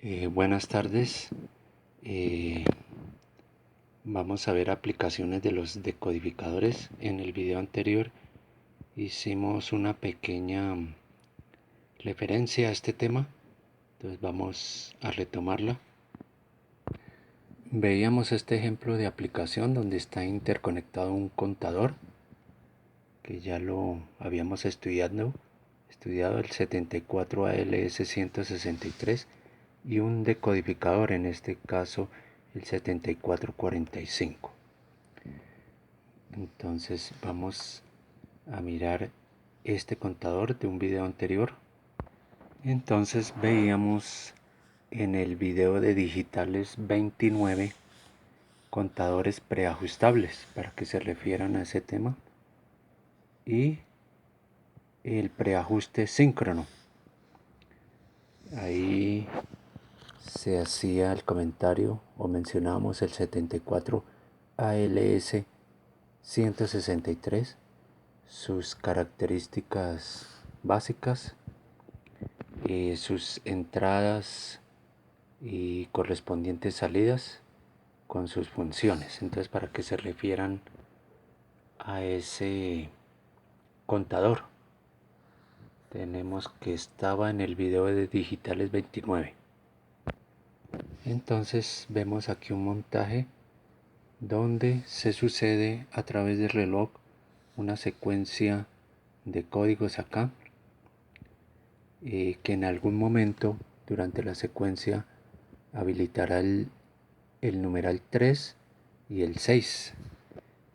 Buenas tardes. Eh, Vamos a ver aplicaciones de los decodificadores. En el video anterior hicimos una pequeña referencia a este tema, entonces vamos a retomarla. Veíamos este ejemplo de aplicación donde está interconectado un contador, que ya lo habíamos estudiado el 74ALS163, y un decodificador, en este caso el 7445. Entonces vamos a mirar este contador de un video anterior. Entonces veíamos en el video de digitales 29 contadores preajustables, para que se refieran a ese tema, y el preajuste síncrono. Ahí se hacía el comentario o mencionábamos el 74 ALS 163, sus características básicas, sus entradas y correspondientes salidas con sus funciones. Entonces, para que se refieran a ese contador, tenemos que estaba en el video de digitales 29. Entonces vemos aquí un montaje donde se sucede a través del reloj una secuencia de códigos acá, que en algún momento durante la secuencia habilitará el numeral 3 y el 6.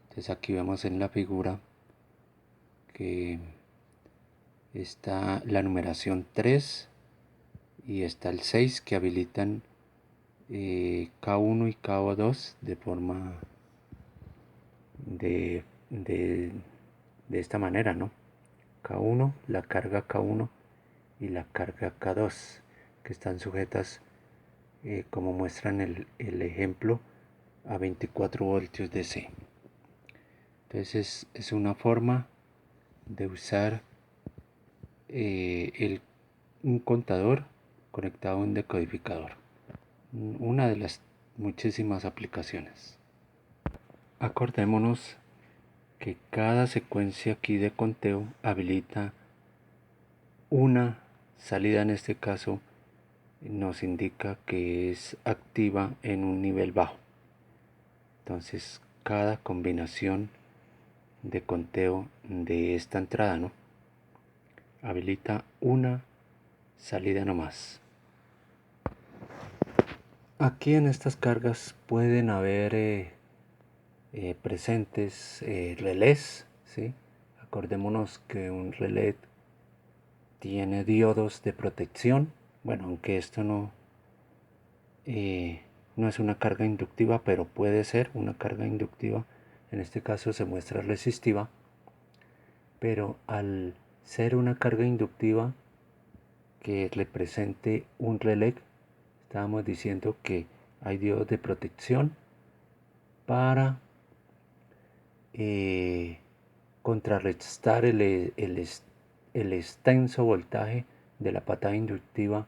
Entonces aquí vemos en la figura que está la numeración 3 y está el 6, que habilitan K1 y K2 de forma de esta manera, ¿no? K1, la carga K1 y la carga K2, que están sujetas, como muestran el ejemplo, a 24 voltios DC. Entonces es una forma de usar un contador conectado a un decodificador, una de las muchísimas aplicaciones. Acordémonos que cada secuencia aquí de conteo habilita una salida. En este caso nos indica que es activa en un nivel bajo. Entonces cada combinación de conteo de esta entrada, ¿no?, habilita una salida nomás. Aquí en estas cargas pueden haber presentes relés, ¿sí? Acordémonos que un relé tiene diodos de protección. Bueno, aunque esto no es una carga inductiva, pero puede ser una carga inductiva. En este caso se muestra resistiva, pero al ser una carga inductiva que represente un relé, estábamos diciendo que hay diodos de protección para contrarrestar el extenso voltaje de la patada inductiva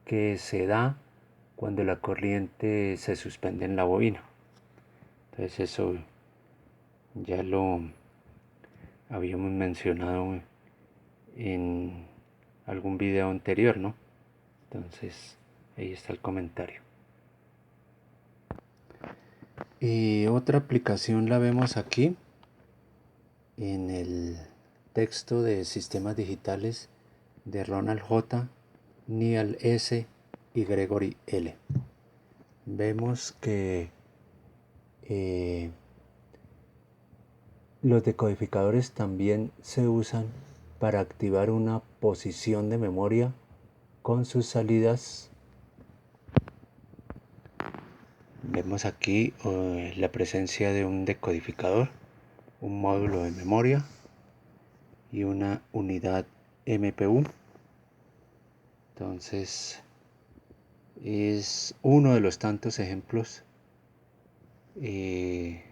que se da cuando la corriente se suspende en la bobina. Entonces eso ya lo habíamos mencionado en algún video anterior, ¿no? Entonces ahí está el comentario. Y otra aplicación la vemos aquí en el texto de sistemas digitales de Ronald J., Neal S. y Gregory L. Vemos que los decodificadores también se usan para activar una posición de memoria con sus salidas. Vemos aquí la presencia de un decodificador, un módulo de memoria y una unidad MPU. Entonces es uno de los tantos ejemplos que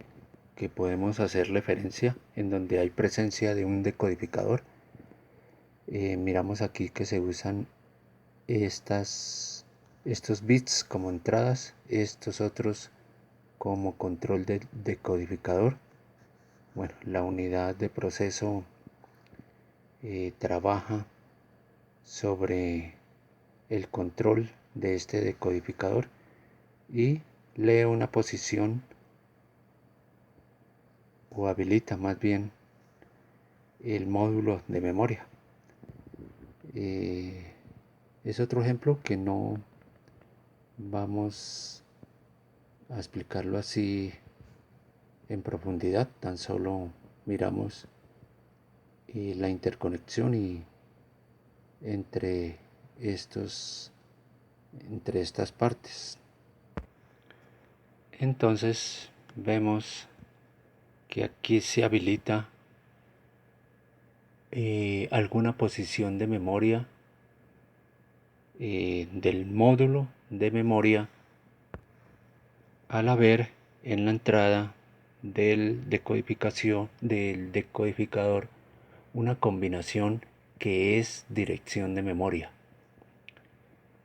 podemos hacer referencia en donde hay presencia de un decodificador. Miramos aquí que se usan estas estos bits como entradas, estos otros como control del decodificador. Bueno, la unidad de proceso trabaja sobre el control de este decodificador y lee una posición o habilita más bien el módulo de memoria. Es otro ejemplo que no vamos a explicarlo así en profundidad, tan solo miramos la interconexión y entre estos entre estas partes. Entonces vemos que aquí se habilita alguna posición de memoria del módulo de memoria al haber en la entrada del decodificador una combinación que es dirección de memoria.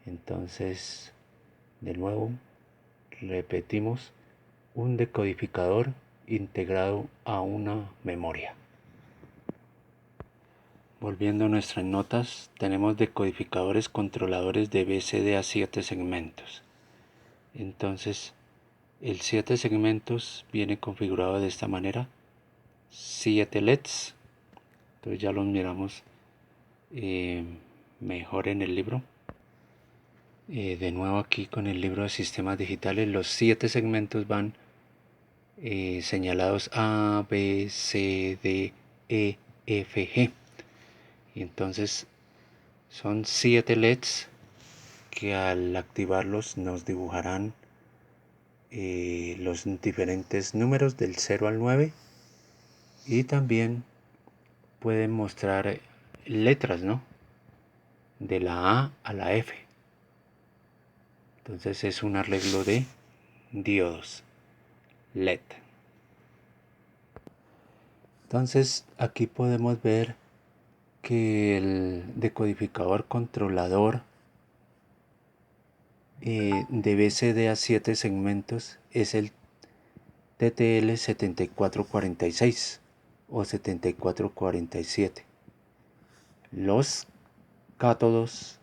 Entonces, de nuevo, repetimos, un decodificador integrado a una memoria. Volviendo a nuestras notas, tenemos decodificadores controladores de BCD a 7 segmentos. Entonces, el 7 segmentos viene configurado de esta manera: 7 LEDs. Entonces ya los miramos mejor en el libro. De nuevo aquí con el libro de sistemas digitales, los 7 segmentos van señalados A, B, C, D, E, F, G. Y entonces son 7 LEDs que al activarlos nos dibujarán los diferentes números del 0 al 9 y también pueden mostrar letras, ¿no? De la A a la F. Entonces es un arreglo de diodos LED. Entonces aquí podemos ver que el decodificador controlador de BCD a 7 segmentos es el TTL 7446 o 7447. Los cátodos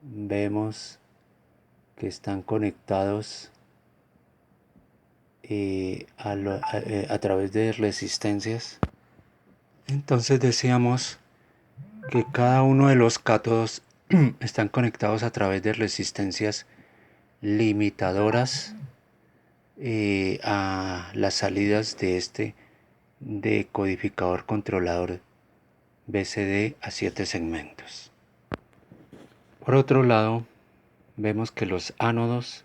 vemos que están conectados a través de resistencias. Entonces decíamos que cada uno de los cátodos están conectados a través de resistencias limitadoras a las salidas de este decodificador controlador BCD a 7 segmentos. Por otro lado, vemos que los ánodos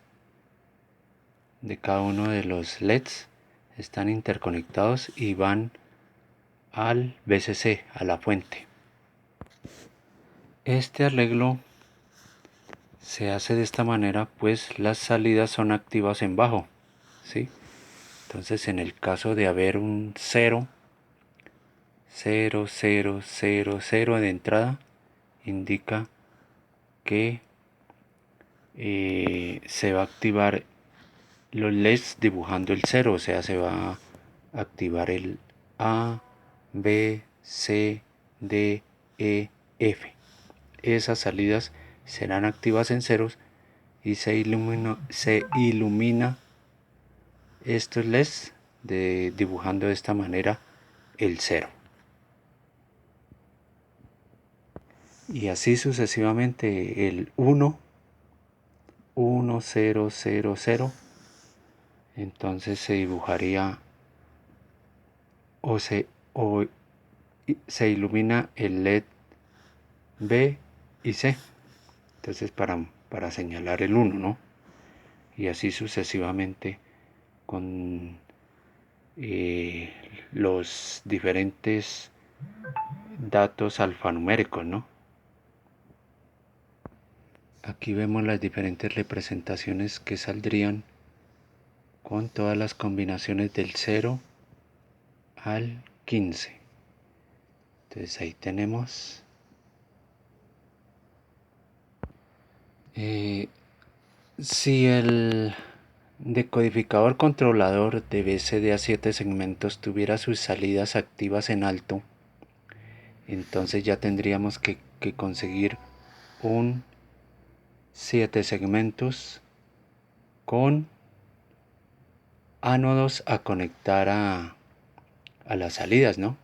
de cada uno de los LEDs están interconectados y van al VCC, a la fuente. Este arreglo se hace de esta manera, pues las salidas son activas en bajo, ¿sí? Entonces, en el caso de haber un 0, 0, 0, 0, 0 de entrada, indica que se va a activar los LEDs dibujando el 0, o sea, se va a activar el A, B, C, D, E, F. Esas salidas serán activas en ceros y se ilumina estos LEDs dibujando de esta manera el 0. Y así sucesivamente el 1, 1, 0, 0, 0. Entonces se dibujaría o se ilumina el LED B y C. Entonces para señalar el 1, ¿no? Y así sucesivamente con los diferentes datos alfanuméricos, ¿no? Aquí vemos las diferentes representaciones que saldrían con todas las combinaciones del 0 al 15. Entonces ahí tenemos Eh, si el decodificador controlador de BCD a 7 segmentos tuviera sus salidas activas en alto, entonces ya tendríamos que conseguir un 7 segmentos con ánodos a conectar a las salidas, ¿no?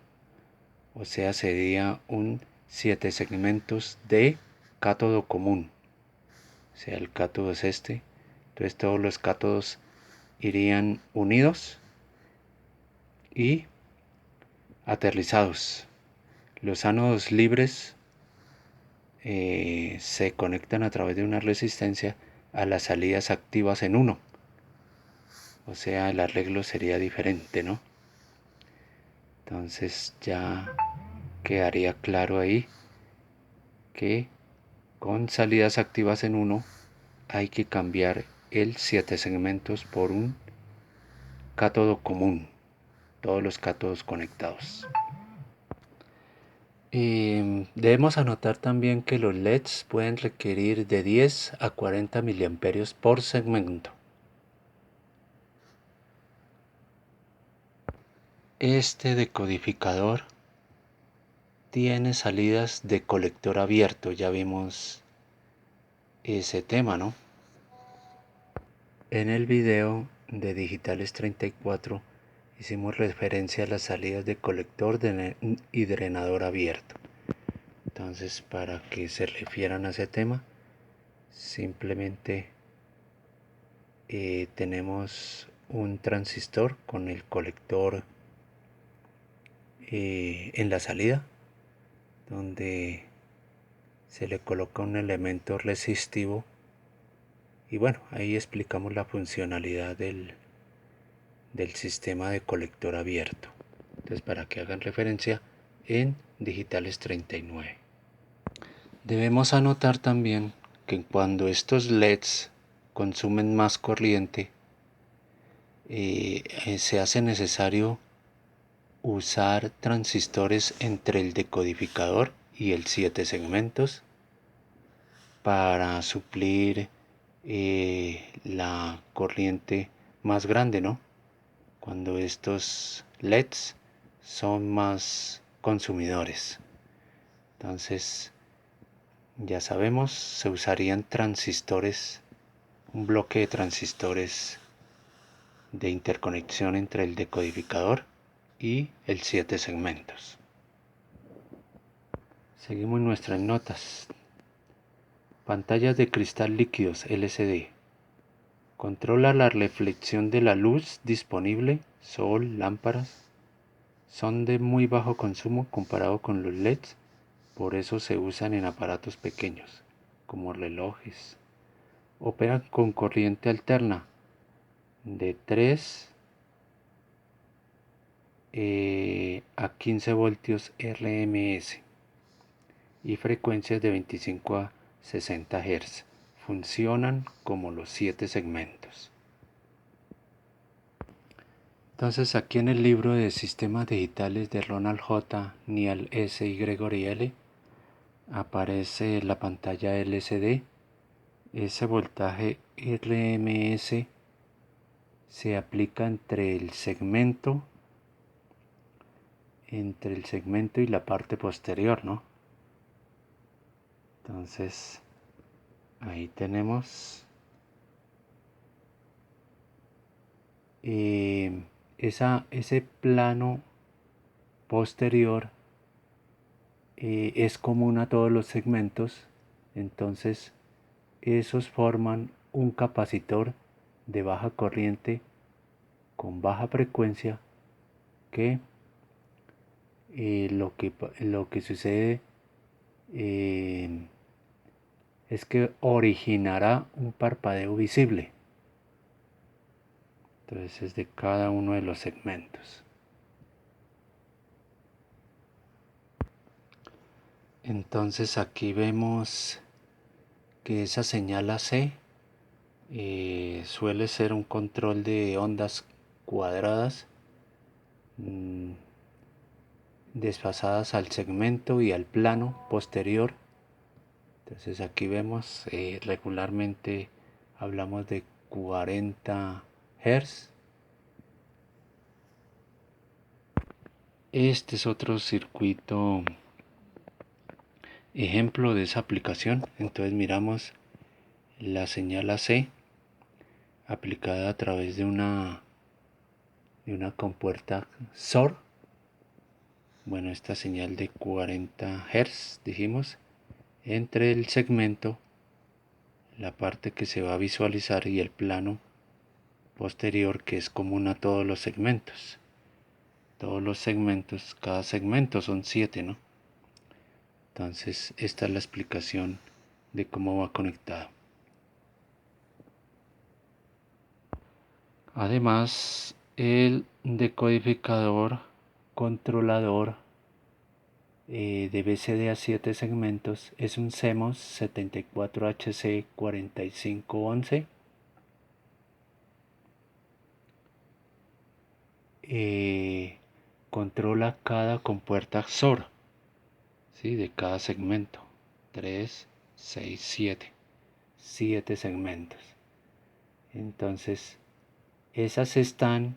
O sea, sería un 7 segmentos de cátodo común. O sea, el cátodo es este. Entonces todos los cátodos irían unidos y aterrizados. Los ánodos libres se conectan a través de una resistencia a las salidas activas en uno. O sea, el arreglo sería diferente, ¿no? Entonces ya quedaría claro ahí que con salidas activas en uno hay que cambiar el 7 segmentos por un cátodo común, todos los cátodos conectados. Debemos anotar también que los LEDs pueden requerir de 10 a 40 miliamperios por segmento. Este decodificador tiene salidas de colector abierto, ya vimos ese tema, ¿no? En el video de Digitales 34 hicimos referencia a las salidas de colector y drenador abierto. Entonces, para que se refieran a ese tema, simplemente tenemos un transistor con el colector en la salida, donde se le coloca un elemento resistivo y bueno, ahí explicamos la funcionalidad del sistema de colector abierto. Entonces, para que hagan referencia en Digitales 39. Debemos anotar también que cuando estos LEDs consumen más corriente, se hace necesario usar transistores entre el decodificador y el 7 segmentos para suplir la corriente más grande, ¿no? Cuando estos LEDs son más consumidores. Entonces, ya sabemos, se usarían transistores, un bloque de transistores de interconexión entre el decodificador y el 7 segmentos. Seguimos nuestras notas. Pantallas de cristal líquidos LCD. Controla la reflexión de la luz disponible, sol, lámparas. Son de muy bajo consumo comparado con los LEDs, por eso se usan en aparatos pequeños, como relojes. Operan con corriente alterna de 3 a 15 voltios RMS y frecuencias de 25 a 60 Hz. Funcionan como los 7 segmentos. Entonces, aquí en el libro de Sistemas Digitales de Ronald J. Neal S. y Gregory L. aparece la pantalla LCD. Ese voltaje RMS se aplica entre el segmento y la parte posterior, ¿no? Entonces, ahí tenemos ese plano posterior es común a todos los segmentos, entonces esos forman un capacitor de baja corriente con baja frecuencia que lo que sucede eh, es que originará un parpadeo visible. Entonces es de cada uno de los segmentos. Entonces aquí vemos que esa señal AC suele ser un control de ondas cuadradas desfasadas al segmento y al plano posterior Entonces aquí vemos, regularmente hablamos de 40 Hz. Este es otro circuito ejemplo de esa aplicación. Entonces miramos la señal AC aplicada a través de una compuerta SOR. Bueno, esta señal de 40 Hz, dijimos, entre el segmento, la parte que se va a visualizar, y el plano posterior, que es común a todos los segmentos. Todos los segmentos, cada segmento son 7, ¿no? Entonces, esta es la explicación de cómo va conectado. Además, el decodificador controlador de BCD a 7 segmentos es un CMOS 74HC4511. Controla cada compuerta XOR, ¿sí? De cada segmento. 3, 6, 7. 7 segmentos. Entonces, esas están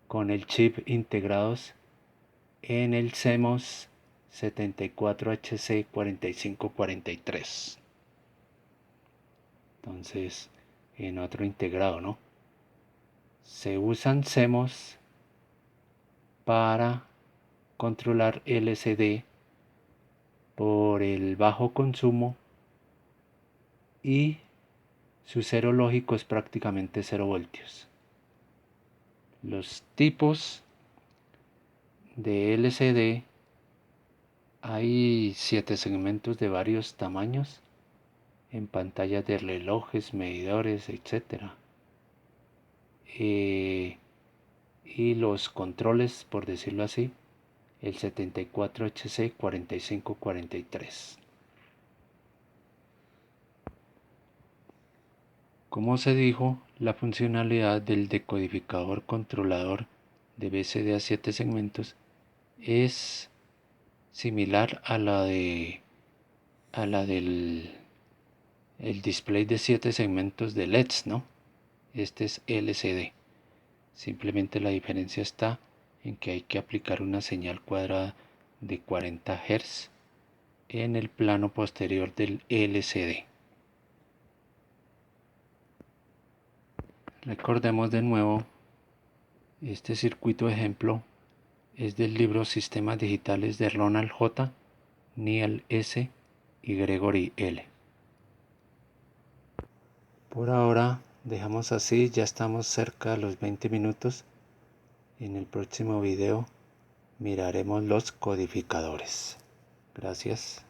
con el chip integrados en el CMOS 74HC4543. Entonces, en otro integrado, ¿no? Se usan CMOS para controlar LCD por el bajo consumo y su cero lógico es prácticamente 0 voltios. Los tipos de LCD, hay 7 segmentos de varios tamaños en pantallas de relojes, medidores, etc. Y los controles, por decirlo así, el 74HC4543. Como se dijo, la funcionalidad del decodificador controlador de BCD a 7 segmentos es similar a la del el display de 7 segmentos de LEDs, ¿no? Este es LCD. Simplemente la diferencia está en que hay que aplicar una señal cuadrada de 40 Hz en el plano posterior del LCD. Recordemos de nuevo, este circuito ejemplo es del libro Sistemas Digitales de Ronald J. Neal S. y Gregory L. Por ahora dejamos así, ya estamos cerca de los 20 minutos. En el próximo video miraremos los codificadores. Gracias.